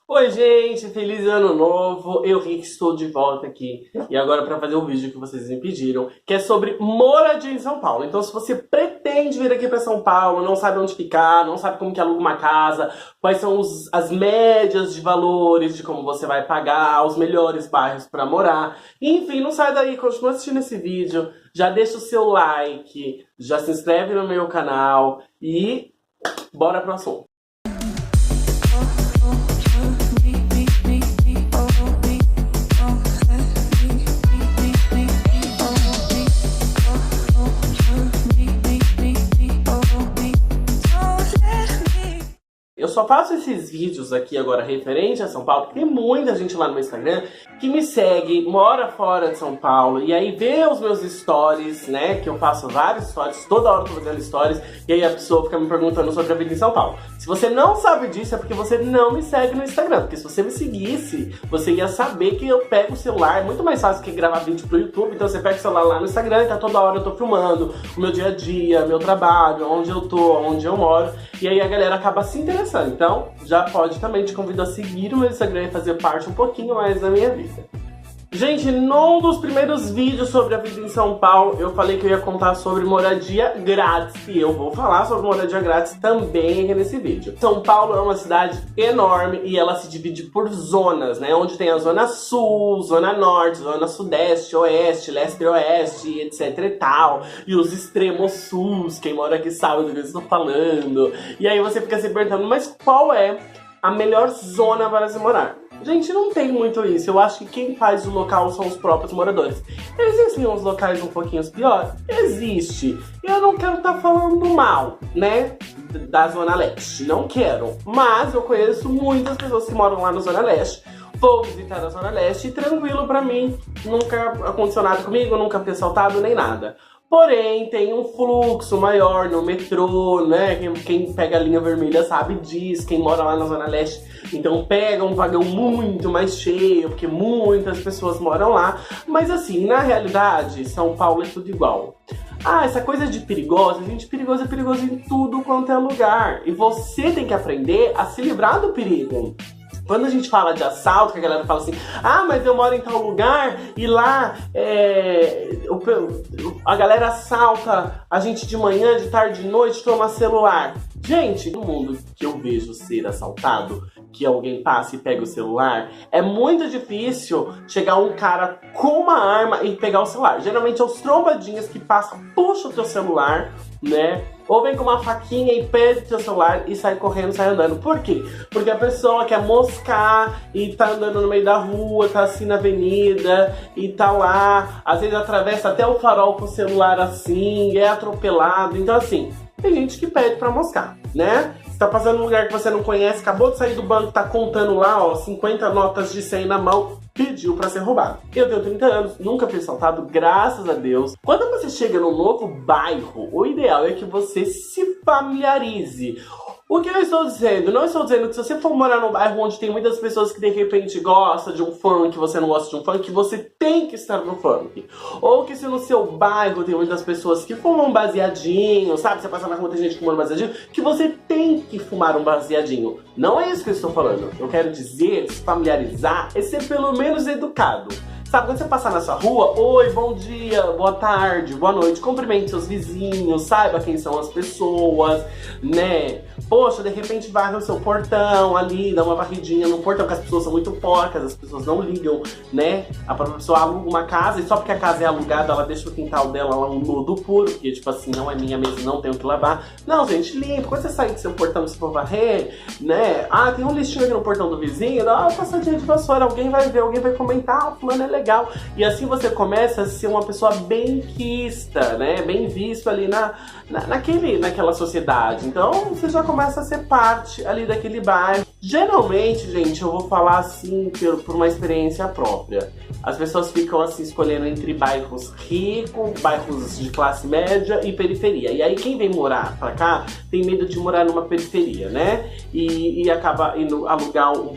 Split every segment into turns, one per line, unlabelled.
Oi gente, feliz ano novo, eu Rick estou de volta aqui e agora para fazer o vídeo que vocês me pediram, que é sobre moradia em São Paulo. Então se você pretende vir aqui para São Paulo, não sabe onde ficar, não sabe como que aluga uma casa, quais são as médias de valores, de como você vai pagar, os melhores bairros para morar, enfim, não sai daí, continua assistindo esse vídeo, já deixa o seu like, já se inscreve no meu canal e bora pro assunto. Eu só faço esses vídeos aqui agora referente a São Paulo, porque tem muita gente lá no meu Instagram que me segue, mora fora de São Paulo, e aí vê os meus stories, né, que eu faço vários stories, toda hora eu tô fazendo stories, e aí a pessoa fica me perguntando sobre a vida em São Paulo. Se você não sabe disso, é porque você não me segue no Instagram, porque se você me seguisse, você ia saber que eu pego o celular, é muito mais fácil que gravar vídeo pro YouTube, então você pega o celular lá no Instagram e tá toda hora eu tô filmando o meu dia a dia, meu trabalho, onde eu tô, onde eu moro, e aí a galera acaba se interessando. Então, já pode também, te convido a seguir o meu Instagram e fazer parte um pouquinho mais da minha vida. Gente, num dos primeiros vídeos sobre a vida em São Paulo, eu falei que eu ia contar sobre moradia grátis. E eu vou falar sobre moradia grátis também aqui nesse vídeo. São Paulo é uma cidade enorme e ela se divide por zonas, né? Onde tem a Zona Sul, Zona Norte, Zona Sudeste, Oeste, Leste e Oeste, etc e tal. E os extremos sus, quem mora aqui sabe do que eu estou falando. E aí você fica se perguntando, mas qual é a melhor zona para se morar? Gente, não tem muito isso. Eu acho que quem faz o local são os próprios moradores. Existem uns locais um pouquinho piores? Existe. Eu não quero estar falando mal, né, da Zona Leste. Não quero. Mas eu conheço muitas pessoas que moram lá na Zona Leste. Vou visitar a Zona Leste e tranquilo pra mim. Nunca aconteceu nada comigo, nunca fui assaltado nem nada. Porém, tem um fluxo maior no metrô, né? Quem pega a linha vermelha sabe disso, quem mora lá na Zona Leste. Então pega um vagão muito mais cheio, porque muitas pessoas moram lá. Mas assim, na realidade, São Paulo é tudo igual. Ah, essa coisa de perigosa, gente, perigoso é perigoso em tudo quanto é lugar. E você tem que aprender a se livrar do perigo. Quando a gente fala de assalto, que a galera fala assim, ah, mas eu moro em tal lugar e lá a galera assalta a gente de manhã, de tarde, de noite, toma celular. Gente, no mundo que eu vejo ser assaltado, que alguém passa e pega o celular, é muito difícil chegar um cara com uma arma e pegar o celular. Geralmente é os trombadinhas que passam, puxa o teu celular, né? Ou vem com uma faquinha e pede o teu celular e sai correndo, sai andando. Por quê? Porque a pessoa quer moscar e tá andando no meio da rua, tá assim na avenida e tá lá, às vezes atravessa até o farol com o celular assim, é atropelado. Então assim, tem gente que pede pra moscar, né? Você tá passando num lugar que você não conhece, acabou de sair do banco, tá contando lá, ó, 50 notas de 100 na mão, pediu pra ser roubado. Eu tenho 30 anos, nunca fui assaltado, graças a Deus. Quando você chega num novo bairro, o ideal é que você se familiarize. O que eu estou dizendo? Não estou dizendo que se você for morar num bairro onde tem muitas pessoas que de repente gostam de um funk, você não gosta de um funk, você tem que estar no funk. Ou que se no seu bairro tem muitas pessoas que fumam baseadinho, sabe? Você passa na rua tem gente fumando baseadinho, que você tem que fumar um baseadinho. Não é isso que eu estou falando. Eu quero dizer, se familiarizar, é ser pelo menos educado. Sabe, quando você passar na sua rua, oi, bom dia, boa tarde, boa noite, cumprimente seus vizinhos, saiba quem são as pessoas, né? Poxa, de repente varre o seu portão ali, dá uma varridinha no portão, porque as pessoas são muito porcas, as pessoas não ligam, né? A própria pessoa aluga uma casa e só porque a casa é alugada, ela deixa o quintal dela lá um lodo puro, porque tipo assim, não é minha mesmo, não tenho que lavar. Não, gente, limpa. Quando você sair do seu portão e você for varrer, né? Ah, tem um listinho aqui no portão do vizinho, dá uma passadinha de vassoura, alguém vai ver, alguém vai comentar, o fulano é legal. E assim você começa a ser uma pessoa benquista, né? Bem visto ali naquela sociedade. Então você já começa a ser parte ali daquele bairro. Geralmente, gente, eu vou falar assim por uma experiência própria. As pessoas ficam assim escolhendo entre bairros ricos, bairros de classe média e periferia. E aí quem vem morar pra cá tem medo de morar numa periferia, né? E acaba indo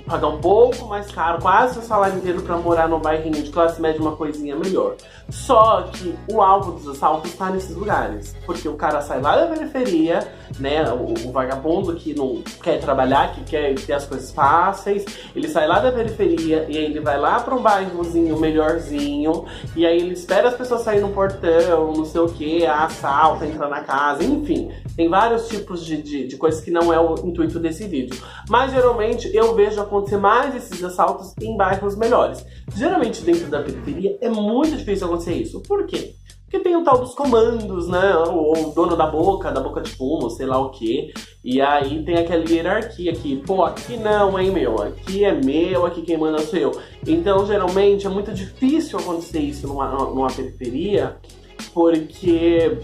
pagar um pouco mais caro, quase o salário inteiro pra morar num bairrinho de classe média, uma coisinha melhor. Só que o alvo dos assaltos tá nesses lugares. Porque o cara sai lá da periferia, né? O vagabundo que não quer trabalhar, que quer quer as coisas fáceis, ele sai lá da periferia e aí ele vai lá para um bairrozinho melhorzinho, e aí ele espera as pessoas saírem no portão, não sei o que, assalta, entra na casa, enfim. Tem vários tipos de coisas que não é o intuito desse vídeo. Mas geralmente eu vejo acontecer mais esses assaltos em bairros melhores. Geralmente dentro da periferia é muito difícil acontecer isso. Por quê? Porque tem o tal dos comandos, né? O dono da boca de fumo, sei lá o quê. E aí tem aquela hierarquia aqui. Pô, aqui não, hein, meu? Aqui é meu, aqui quem manda sou eu. Então, geralmente, é muito difícil acontecer isso numa periferia, porque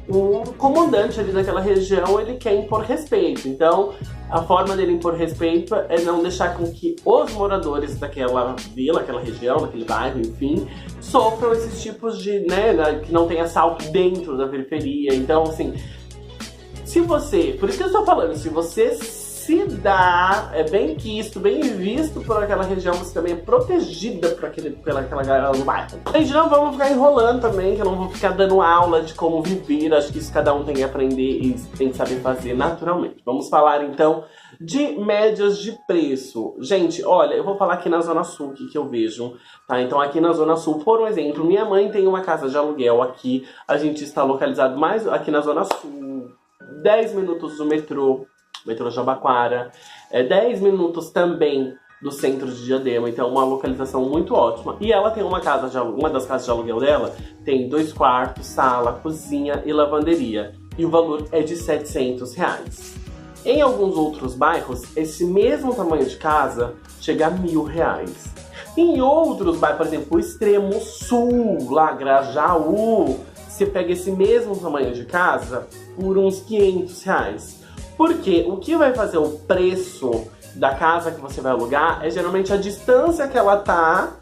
o comandante ali daquela região, ele quer impor respeito. Então, a forma dele impor respeito é não deixar com que os moradores daquela vila, aquela região, daquele bairro, enfim, sofram esses tipos de, né, que não tem assalto dentro da periferia. Então, assim, se você, por isso que eu estou falando, se você se dá, é bem quisto, bem visto por aquela região, você também é protegida por aquela galera do bairro. Gente, não vamos ficar enrolando também, que eu não vou ficar dando aula de como viver, acho que isso cada um tem que aprender e tem que saber fazer naturalmente. Vamos falar então de médias de preço. Gente, olha, eu vou falar aqui na Zona Sul, que eu vejo, tá? Então aqui na Zona Sul, por um exemplo, minha mãe tem uma casa de aluguel aqui, a gente está localizado mais aqui na Zona Sul, 10 minutos do metrô Jabaquara, 10 minutos também do centro de Diadema, então uma localização muito ótima. E ela tem uma das casas de aluguel dela tem 2 quartos, sala, cozinha e lavanderia. E o valor é de R$700. Em alguns outros bairros, esse mesmo tamanho de casa chega a R$1.000. Em outros bairros, por exemplo, o extremo sul, lá, Grajaú, você pega esse mesmo tamanho de casa por uns R$500. Porque o que vai fazer o preço da casa que você vai alugar é geralmente a distância que ela tá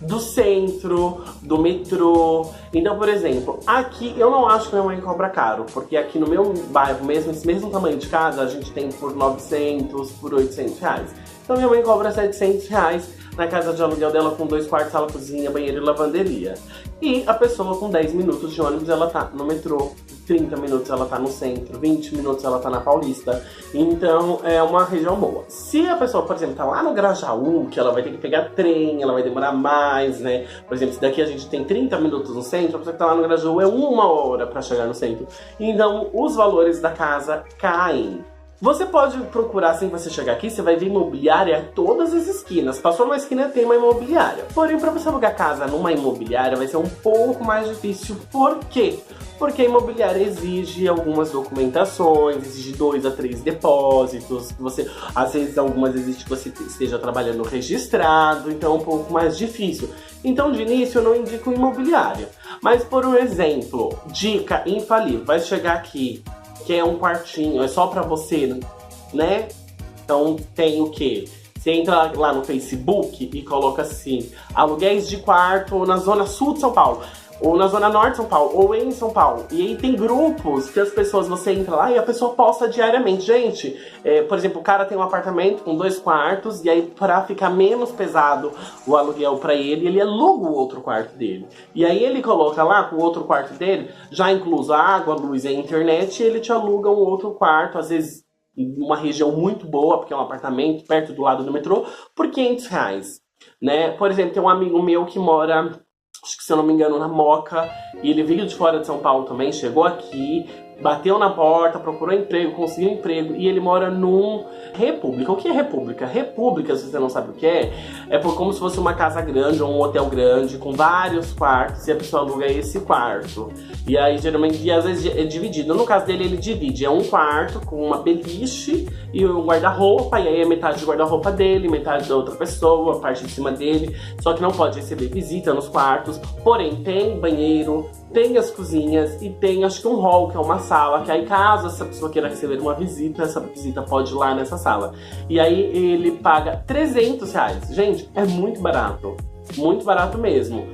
do centro, do metrô. Então, por exemplo, aqui eu não acho que minha mãe cobra caro, porque aqui no meu bairro mesmo, esse mesmo tamanho de casa, a gente tem por 900, por R$800. Então minha mãe cobra R$700 na casa de aluguel dela com 2 quartos, sala, cozinha, banheiro e lavanderia. E a pessoa com 10 minutos de ônibus, ela tá no metrô, 30 minutos ela tá no centro, 20 minutos ela tá na Paulista. Então é uma região boa. Se a pessoa, por exemplo, tá lá no Grajaú, que ela vai ter que pegar trem, ela vai demorar mais, né? Por exemplo, se daqui a gente tem 30 minutos no centro, a pessoa que tá lá no Grajaú é 1 hora pra chegar no centro. Então os valores da casa caem. Você pode procurar, assim que você chegar aqui, você vai ver imobiliária em todas as esquinas. Passou numa esquina, tem uma imobiliária. Porém, para você alugar casa numa imobiliária vai ser um pouco mais difícil. Por quê? Porque a imobiliária exige algumas documentações, exige 2 a 3 depósitos, que você, às vezes, algumas exigem que você esteja trabalhando registrado, então é um pouco mais difícil. Então, de início, eu não indico imobiliária. Mas, por um exemplo, dica infalível, vai chegar aqui, que é um quartinho, é só pra você, né? Então tem o quê? Você entra lá no Facebook e coloca assim, aluguéis de quarto na Zona Sul de São Paulo, ou na Zona Norte de São Paulo, ou em São Paulo. E aí tem grupos que as pessoas, você entra lá e a pessoa posta diariamente. Gente, por exemplo, o cara tem um apartamento com 2 quartos, e aí pra ficar menos pesado o aluguel pra ele, ele aluga o outro quarto dele. E aí ele coloca lá com o outro quarto dele, já incluso a água, a luz e a internet, e ele te aluga um outro quarto, às vezes em uma região muito boa, porque é um apartamento perto do lado do metrô, por R$500, né? Por exemplo, tem um amigo meu que mora, acho que se eu não me engano, na Moca, e ele veio de fora de São Paulo também, chegou aqui, bateu na porta, procurou emprego, conseguiu emprego, e ele mora num República. O que é República? República, se você não sabe o que é como se fosse uma casa grande ou um hotel grande, com vários quartos, e a pessoa aluga esse quarto. E aí, geralmente, e às vezes é dividido. No caso dele, ele divide, é um quarto com uma beliche e um guarda-roupa, e aí é metade do guarda-roupa dele, metade da outra pessoa, a parte de cima dele, só que não pode receber visita nos quartos, porém tem banheiro, tem as cozinhas e tem, acho que um hall, que é uma sala, que aí caso essa pessoa queira receber uma visita, essa visita pode ir lá nessa sala. E aí ele paga R$300. Gente, é muito barato mesmo.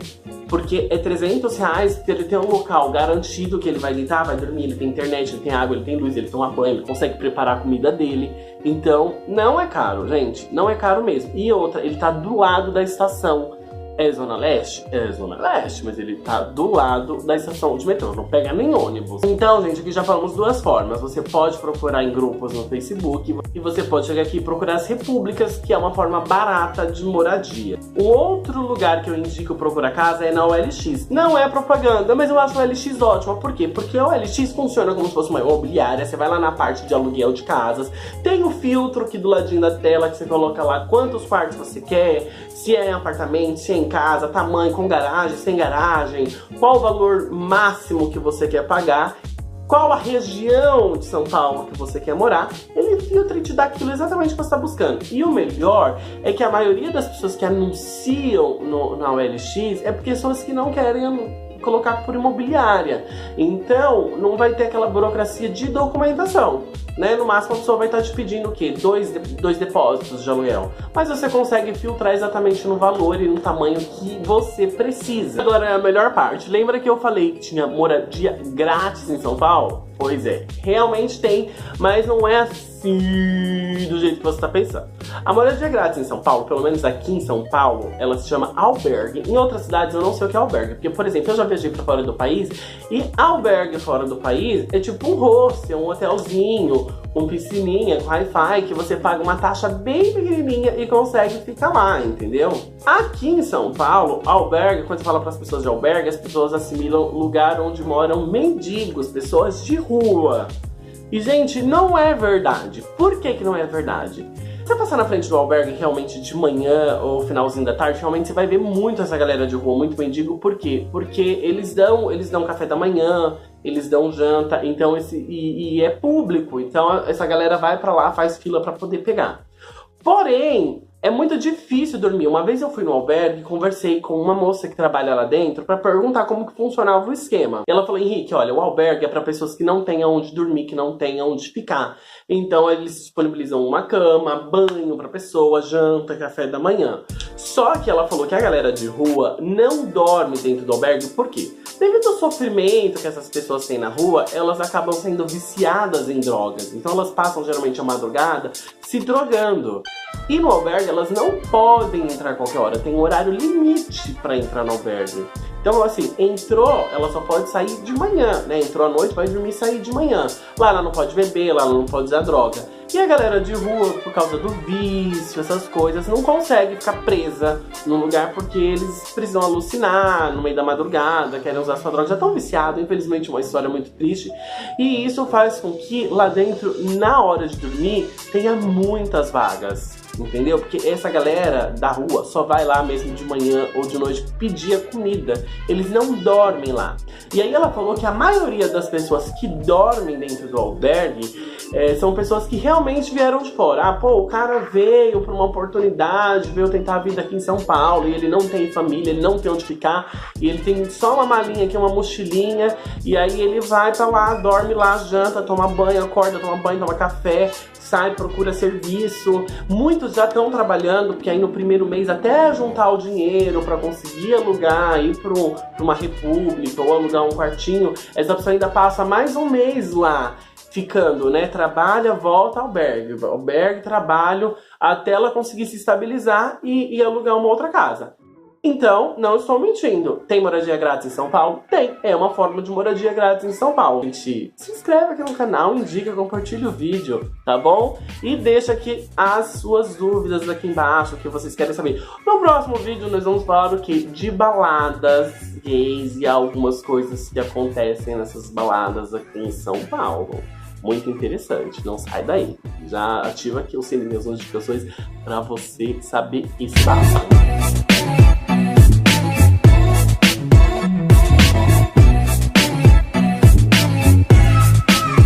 Porque é R$300 porque ele tem um local garantido que ele vai deitar, vai dormir, ele tem internet, ele tem água, ele tem luz, ele toma banho, ele consegue preparar a comida dele. Então, não é caro, gente, não é caro mesmo. E outra, ele tá do lado da estação. É Zona Leste? É Zona Leste, mas ele tá do lado da estação de metrô, não pega nem ônibus. Então, gente, aqui já falamos duas formas. Você pode procurar em grupos no Facebook e você pode chegar aqui e procurar as repúblicas, que é uma forma barata de moradia. Um outro lugar que eu indico procurar casa é na OLX. Não é propaganda, mas eu acho a OLX ótima. Por quê? Porque a OLX funciona como se fosse uma imobiliária. Você vai lá na parte de aluguel de casas, tem o filtro aqui do ladinho da tela que você coloca lá quantos quartos você quer, se é em apartamento, se é em casa, tamanho, com garagem, sem garagem, qual o valor máximo que você quer pagar, qual a região de São Paulo que você quer morar. Ele filtra e te dá aquilo exatamente que você está buscando. E o melhor é que a maioria das pessoas que anunciam na OLX é pessoas que não querem colocar por imobiliária. Então, não vai ter aquela burocracia de documentação, né? No máximo, a pessoa vai estar te pedindo o quê? Dois depósitos de aluguel. Mas você consegue filtrar exatamente no valor e no tamanho que você precisa. Agora é a melhor parte. Lembra que eu falei que tinha moradia grátis em São Paulo? Pois é, realmente tem, mas não é assim do jeito que você está pensando. A moradia grátis em São Paulo, pelo menos aqui em São Paulo, ela se chama albergue. Em outras cidades eu não sei o que é albergue, porque, por exemplo, eu já viajei para fora do país e albergue fora do país é tipo um hostel, um hotelzinho, com piscininha, com Wi-Fi, que você paga uma taxa bem pequenininha e consegue ficar lá, entendeu? Aqui em São Paulo, albergue, quando você fala para as pessoas de albergue, as pessoas assimilam lugar onde moram mendigos, pessoas de rua. E, gente, não é verdade. Por que não é verdade? Se você passar na frente do albergue realmente de manhã ou finalzinho da tarde, realmente você vai ver muito essa galera de rua, muito mendigo. Por quê? Porque eles dão café da manhã, eles dão janta, então e é público. Então essa galera vai pra lá, faz fila pra poder pegar. Porém, é muito difícil dormir. Uma vez eu fui no albergue e conversei com uma moça que trabalha lá dentro para perguntar como que funcionava o esquema. Ela falou: Henrique, olha, o albergue é para pessoas que não têm onde dormir, que não têm onde ficar. Então eles disponibilizam uma cama, banho para pessoa, janta, café da manhã. Só que ela falou que a galera de rua não dorme dentro do albergue. Por quê? Devido ao sofrimento que essas pessoas têm na rua, elas acabam sendo viciadas em drogas. Então elas passam geralmente a madrugada se drogando. E no albergue elas não podem entrar a qualquer hora, tem um horário limite para entrar no albergue. Então, assim, entrou, ela só pode sair de manhã, né? Entrou à noite, vai dormir e sair de manhã. Lá ela não pode beber, lá ela não pode usar droga. E a galera de rua, por causa do vício, essas coisas, não consegue ficar presa num lugar porque eles precisam alucinar no meio da madrugada, querem usar sua droga, já estão viciados, infelizmente uma história muito triste. E isso faz com que lá dentro, na hora de dormir, tenha muitas vagas. Entendeu? Porque essa galera da rua só vai lá mesmo de manhã ou de noite pedir a comida. Eles não dormem lá. E aí ela falou que a maioria das pessoas que dormem dentro do albergue são pessoas que realmente vieram de fora. Ah, pô, o cara veio por uma oportunidade, veio tentar a vida aqui em São Paulo e ele não tem família, ele não tem onde ficar e ele tem só uma malinha aqui, uma mochilinha, e aí ele vai pra lá, dorme lá, janta, toma banho, acorda, toma banho, toma café, sai, procura serviço. Muitos já estão trabalhando, porque aí no primeiro mês, até juntar o dinheiro para conseguir alugar, ir para uma república ou alugar um quartinho, essa pessoa ainda passa mais um mês lá ficando, né? Trabalha, volta, albergue, trabalho, até ela conseguir se estabilizar e alugar uma outra casa. Então, não estou mentindo. Tem moradia grátis em São Paulo? Tem. É uma forma de moradia grátis em São Paulo. Gente, se inscreve aqui no canal, indica, compartilha o vídeo, tá bom? E deixa aqui as suas dúvidas aqui embaixo, o que vocês querem saber. No próximo vídeo nós vamos falar o quê? De baladas gays e algumas coisas que acontecem nessas baladas aqui em São Paulo. Muito interessante, não sai daí. Já ativa aqui o sininho, as notificações para você saber isso.